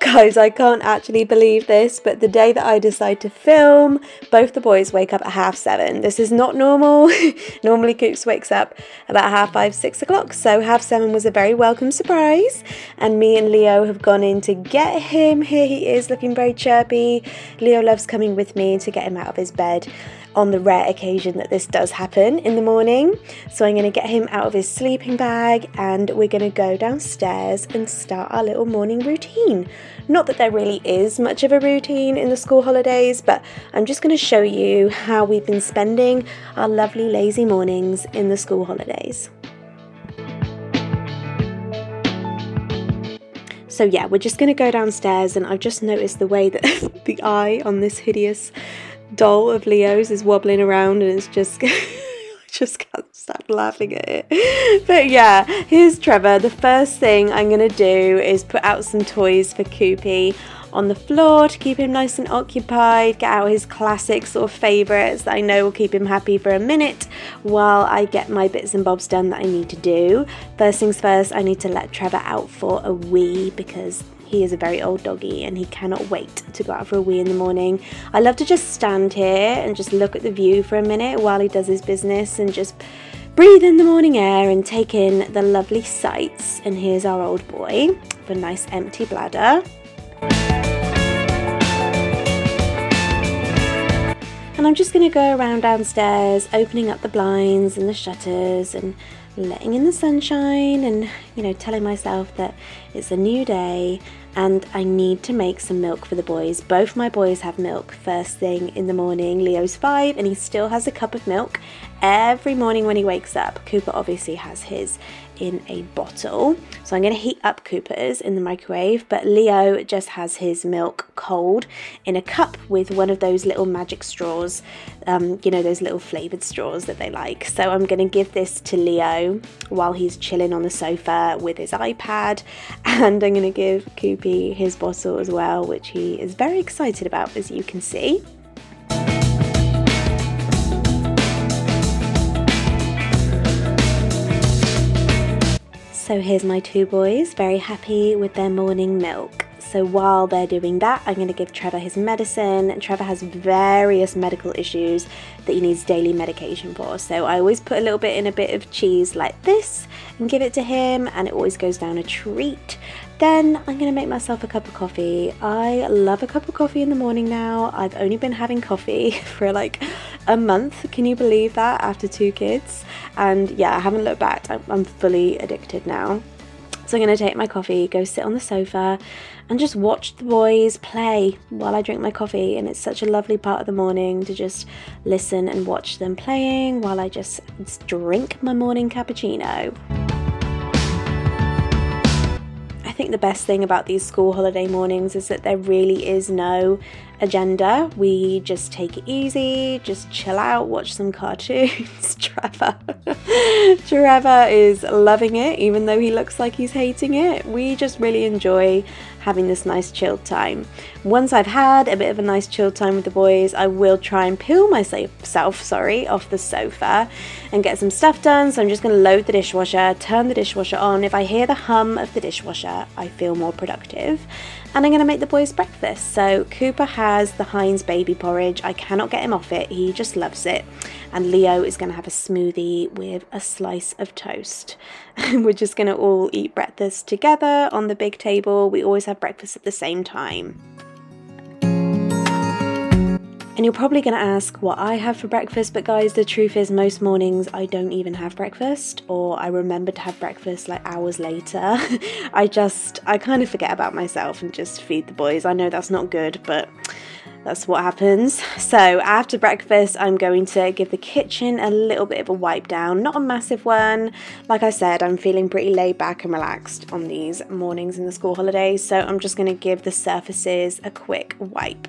Guys, I can't actually believe this, but the day that I decide to film, both the boys wake up at 7:30. This is not normal. Normally Coops wakes up about 5:30, 6 o'clock, so 7:30 was a very welcome surprise. And me and Leo have gone in to get him. Here he is, looking very chirpy. Leo loves coming with me to get him out of his bed on the rare occasion that this does happen in the morning. So I'm going to get him out of his sleeping bag and we're going to go downstairs and start our little morning routine. Not that there really is much of a routine in the school holidays, but I'm just going to show you how we've been spending our lovely lazy mornings in the school holidays. So yeah, we're just going to go downstairs, and I've just noticed the way that the eye on this hideous doll of Leo's is wobbling around, and it's just I just can't stop laughing at it. But yeah, here's Trevor. The first thing I'm gonna do is put out some toys for Coopy on the floor to keep him nice and occupied, get out his classic sort of favourites that I know will keep him happy for a minute while I get my bits and bobs done that I need to do. First things first, I need to let Trevor out for a wee because he is a very old doggy and he cannot wait to go out for a wee in the morning. I love to just stand here and just look at the view for a minute while he does his business and just breathe in the morning air and take in the lovely sights. And here's our old boy with a nice empty bladder. And I'm just going to go around downstairs, opening up the blinds and the shutters and letting in the sunshine and, you know, telling myself that it's a new day and I need to make some milk for the boys. Both my boys have milk first thing in the morning. Leo's 5 and he still has a cup of milk every morning when he wakes up. Cooper obviously has his in a bottle. So I'm going to heat up Cooper's in the microwave, but Leo just has his milk cold in a cup with one of those little magic straws, you know, those little flavoured straws that they like. So I'm going to give this to Leo while he's chilling on the sofa with his iPad, and I'm going to give Coopy his bottle as well, which he is very excited about, as you can see. So here's my two boys, very happy with their morning milk. So while they're doing that, I'm going to give Trevor his medicine. Trevor has various medical issues that he needs daily medication for. So I always put a little bit in a bit of cheese like this and give it to him, and it always goes down a treat. Then I'm going to make myself a cup of coffee. I love a cup of coffee in the morning now. I've only been having coffee for like a month. Can you believe that, after 2 kids? And yeah, I haven't looked back. I'm fully addicted now. So I'm going to take my coffee, go sit on the sofa and just watch the boys play while I drink my coffee. And it's such a lovely part of the morning to just listen and watch them playing while I just drink my morning cappuccino. I think the best thing about these school holiday mornings is that there really is no agenda. We just take it easy, just chill out, watch some cartoons. Trevor is loving it, even though he looks like he's hating it. We just really enjoy having this nice chilled time. Once I've had a bit of a nice chilled time with the boys, I will try and peel myself off the sofa and get some stuff done. So I'm just going to load the dishwasher, turn the dishwasher on. If I hear the hum of the dishwasher, I feel more productive. And I'm going to make the boys breakfast. So Cooper has the Heinz baby porridge. I cannot get him off it. He just loves it. And Leo is going to have a smoothie with a slice of toast. We're just going to all eat breakfast together on the big table. We always have breakfast at the same time. And you're probably going to ask what I have for breakfast, but guys, the truth is most mornings I don't even have breakfast, or I remember to have breakfast like hours later. I kind of forget about myself and just feed the boys. I know that's not good, but that's what happens. So after breakfast, I'm going to give the kitchen a little bit of a wipe down, not a massive one. Like I said, I'm feeling pretty laid back and relaxed on these mornings in the school holidays, so I'm just going to give the surfaces a quick wipe.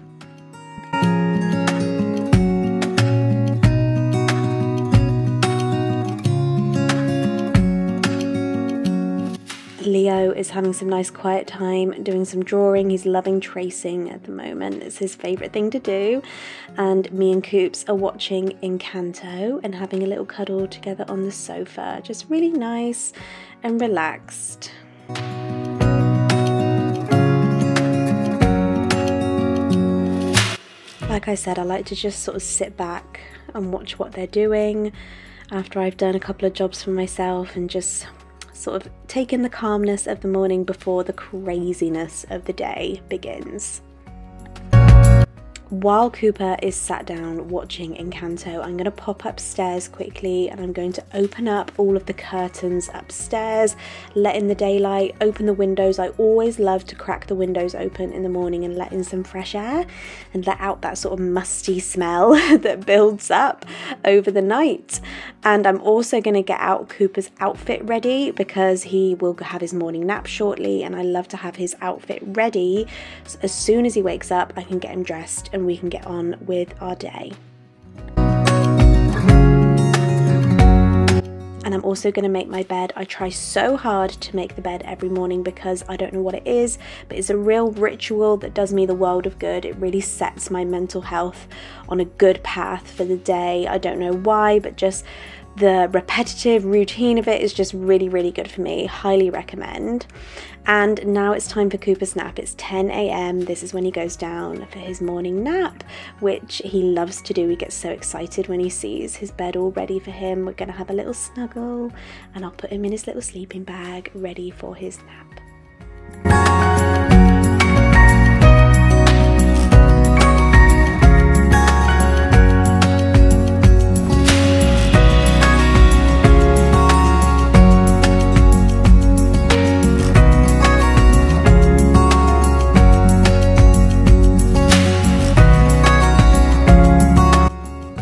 Leo is having some nice quiet time doing some drawing. He's loving tracing at the moment. It's his favourite thing to do. And me and Coops are watching Encanto and having a little cuddle together on the sofa. Just really nice and relaxed. Like I said, I like to just sort of sit back and watch what they're doing after I've done a couple of jobs for myself, and just sort of take in the calmness of the morning before the craziness of the day begins. While Cooper is sat down watching Encanto, I'm going to pop upstairs quickly and I'm going to open up all of the curtains upstairs, let in the daylight, open the windows. I always love to crack the windows open in the morning and let in some fresh air and let out that sort of musty smell that builds up over the night. And I'm also going to get out Cooper's outfit ready because he will have his morning nap shortly, and I love to have his outfit ready so as soon as he wakes up I can get him dressed and we can get on with our day. And I'm also going to make my bed. I try so hard to make the bed every morning because I don't know what it is, but it's a real ritual that does me the world of good. It really sets my mental health on a good path for the day. I don't know why, but just the repetitive routine of it is just really, really good for me. Highly recommend. And now it's time for Cooper's nap. It's 10 a.m. This is when he goes down for his morning nap, which he loves to do. He gets so excited when he sees his bed all ready for him. We're going to have a little snuggle and I'll put him in his little sleeping bag ready for his nap.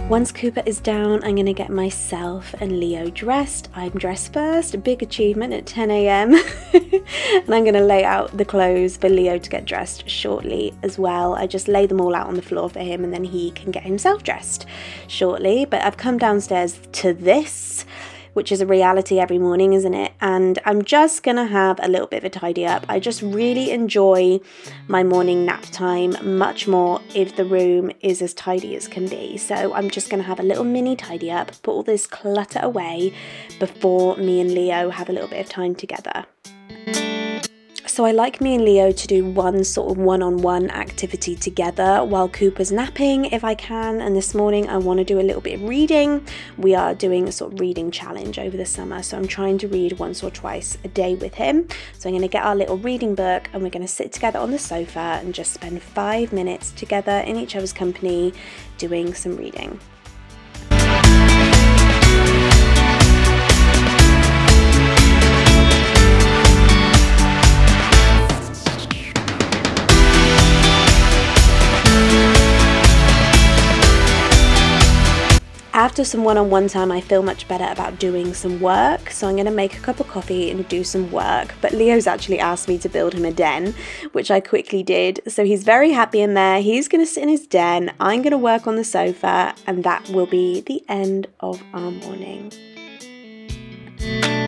Once Cooper is down, I'm going to get myself and Leo dressed. I'm dressed first, a big achievement at 10 a.m. And I'm going to lay out the clothes for Leo to get dressed shortly as well. I just lay them all out on the floor for him and then he can get himself dressed shortly. But I've come downstairs to this, which is a reality every morning, isn't it? And I'm just gonna have a little bit of a tidy up. I just really enjoy my morning nap time much more if the room is as tidy as can be. So I'm just gonna have a little mini tidy up, put all this clutter away before me and Leo have a little bit of time together. So I like me and Leo to do one sort of one-on-one activity together while Cooper's napping if I can, and this morning I want to do a little bit of reading. We are doing a sort of reading challenge over the summer, so I'm trying to read once or twice a day with him. So I'm going to get our little reading book and we're going to sit together on the sofa and just spend 5 minutes together in each other's company doing some reading. After some one-on-one time, I feel much better about doing some work, so I'm going to make a cup of coffee and do some work. But Leo's actually asked me to build him a den, which I quickly did, so he's very happy in there. He's going to sit in his den, I'm going to work on the sofa, and that will be the end of our morning.